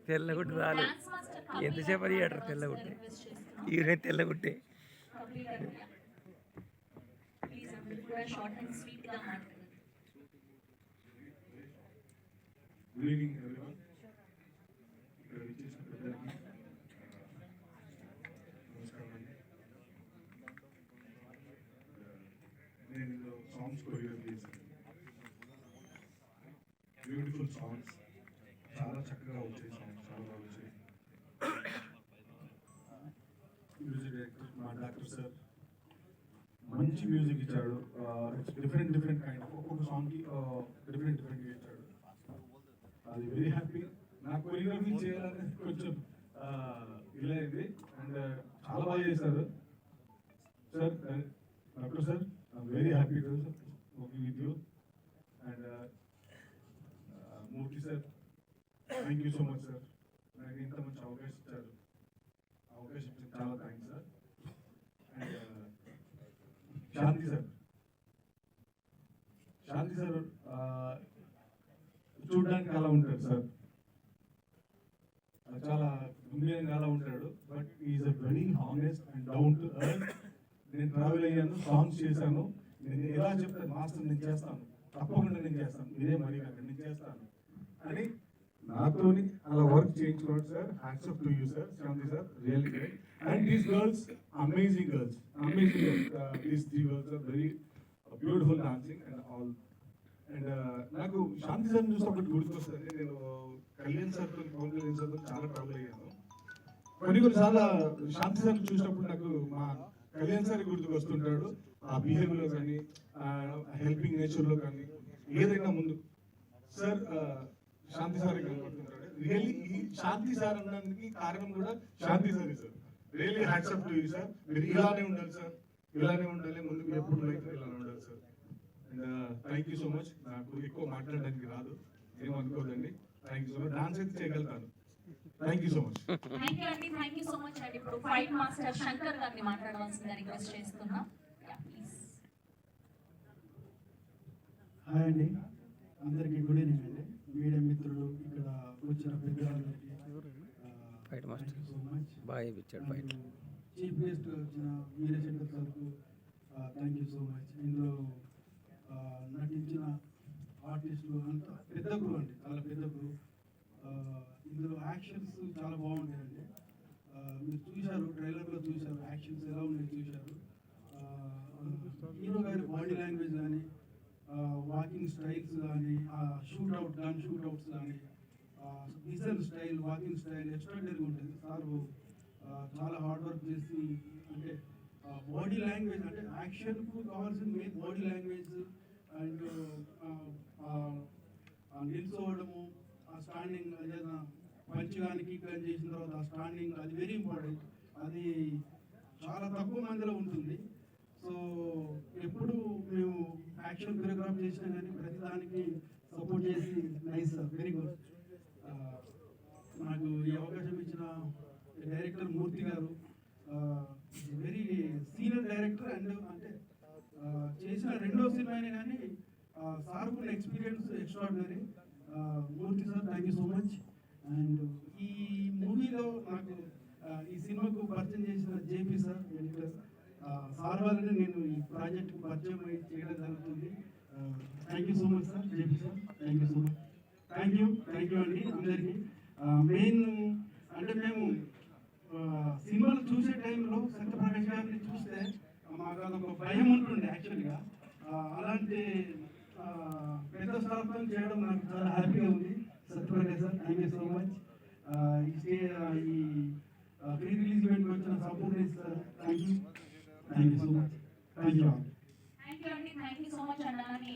తెల్లగుట్టు రాలు ఎంతసేపు అడిగాడు తెల్లగుట్టే ఈయన తెల్లగుట్టే నేను సాంగ్స్ కొరియోగ్రఫీ చేశాను. బ్యూటిఫుల్ సాంగ్స్, చాలా చక్కగా వచ్చాయి సాంగ్స్, చాలా బాగా వచ్చాయి. మ్యూజిక్ డైరెక్టర్ మా డాక్టర్ సార్ మంచి మ్యూజిక్ ఇచ్చాడు. డిఫరెంట్ డిఫరెంట్ కైండ్ ఆఫ్ ఒక్కొక్క సాంగ్కి డిఫరెంట్ డిఫరెంట్గా ఇచ్చాడు. అది వెరీ హ్యాపీ. నాకు కొరియోగ్రఫీ చేయాలని కొంచెం ఇలా అయింది అండ్ చాలా బాగా చేశారు sir. Doctor sir, I'm very happy to working with you. And Murthy sir, thank you so much sir. నాకు ఇంత మంచి అవకాశం ఇచ్చారు. అవకాశం ఇచ్చిన చాలా thanks sir. And Shanti sir చూడడానికి అలా ఉంటాడు సార్, చాలా గంభీరంగా అలా ఉంటాడు. But is a very honest and down to earth. నేను ట్రావెల్ అయ్యాను, సాంగ్స్ చేశాను. నేను ఎలా చెప్తాను మాస్టర్, నేను చేస్తాను, తప్పకుండా నేను చేస్తాను, మీరే మరీ కాదు నేను చేస్తాను అని నాతోని అలా వర్క్ చేయించుకోండి sir. Hats off to you sir, Shanti sir, really great. And these girls, amazing girls, these three girls are very beautiful dancing and all. And నాకు శాంతి సార్ చూస్తే ఒకటి గుర్తుకొస్తుంది. నేను కళ్యాణ్ సార్తో, పవన్ కళ్యాణ్ సార్తో చాలా ట్రావెల్ అయ్యాను. కొన్నిసార్లు శాంతి సార్ చూసినప్పుడు నాకు మా కళ్యాణ్ సార్ గుర్తుకు వస్తుంటాడు. ఆ బిహేవియర్లో కానీ, హెల్పింగ్ నేచర్లో కానీ, ఏదైనా ముందు సార్ శాంతి సార్ కనబడుతుంటాడు. రియల్లీ ఈ శాంతి సార్ అనడానికి కారణం కూడా Shanti sir sir. Really hats off to you sir. మీరు ఇలానే ఉండాలి సార్, ఇలానే ఉండాలి, ముందుకు ఎప్పుడు లైఫ్ ఇలానే ఉండాలి sir. And thank you so much. నాకు ఎక్కువ మాట్లాడడానికి రాదు, ఏమనుకోదండి. Thank you so much. Dance అయితే చేయగలుగుతాను. Thank you so much. Thank you అండి, థ్యాంక్ యూ సో మచ్ అండి. ఇప్పుడు ఫైట్ మాస్టర్ శంకర్ గారిని మాట్లాడవలసిందిగా రిక్వెస్ట్ చేస్తున్నా. హాయ్ అండి, అందరికీ గుడ్ ఈవినింగ్ అండి. మీడియా మిత్రులు, ఇక్కడ వచ్చిన పెద్దలందరికీ ఫైట్ మాస్టర్ బాగా ఇచ్చాడు. ఫైట్ చీఫ్ గెస్ట్ వచ్చిన వీరశంకర్ సార్కు థ్యాంక్ యూ సో మచ్. ఇందులో నటించిన ఆర్టిస్టులు అంతా పెద్ద గ్రూ అండి, చాలా పెద్ద గ్రూ. ఇందులో యాక్షన్స్ చాలా బాగుంటాయండి. మీరు చూశారు, ట్రైలర్లో చూశారు, యాక్షన్స్ ఎలా ఉన్నాయి చూశారు. హీరో గారి బాడీ లాంగ్వేజ్ కానీ, వాకింగ్ స్టైల్స్ కానీ, షూట్అవుట్ గన్ షూట్అవుట్స్ కానీ, విజువల్ స్టైల్, వాకింగ్ స్టైల్ ఎక్స్ట్రాడినరీగా ఉంటుంది. సార్ చాలా హార్డ్ వర్క్ చేసి, అంటే బాడీ లాంగ్వేజ్, అంటే యాక్షన్కు కావాల్సిన మెయిన్ బాడీ లాంగ్వేజ్ అండ్ నిల్చోవడము, స్టాండింగ్, ఏదైనా పంచ్ కానీ కిక్ కానీ చేసిన తర్వాత ఆ స్టాండింగ్, అది వెరీ ఇంపార్టెంట్. అది చాలా తక్కువ మందిలో ఉంటుంది. సో ఎప్పుడు మేము యాక్షన్ కొరియోగ్రాఫ్ చేసినా కానీ ప్రతిదానికి సపోర్ట్ చేసి నైస్ సార్, వెరీ గుడ్. నాకు ఈ అవకాశం ఇచ్చిన డైరెక్టర్ మూర్తి గారు, వెరీ సీనియర్ డైరెక్టర్. అండ్ అంటే చేసిన రెండో సినిమా అయినా కానీ సార్కున్న experience extraordinary. Murthy sir, thank you so much. And ఈ మూవీలో నాకు ఈ సినిమాకు పరిచయం చేసిన జేపీ సార్, ఎడిటర్ సార్ వల్లనే నేను ఈ ప్రాజెక్ట్కి పరిచయం చేయడం జరుగుతుంది. Thank you so much sir, JP sir, thank you so much. Thank you అండి అందరికీ. మెయిన్ అంటే మేము సినిమాలు చూసే టైంలో సత్యప్రకాష్ గారిని చూస్తే మాకు అదొక భయం ఉంటుండే యాక్చువల్గా. అలాంటి పెద్ద స్టార్తో చేయడం నాకు చాలా హ్యాపీగా ఉంది. Satya Prakash sir, thank you so much. ఈ ప్రీ రిలీజ్ ఈవెంట్కి వచ్చిన support sir, thank you so much. Thank you అండి, థ్యాంక్ యూ సో మచ్ అన్నారని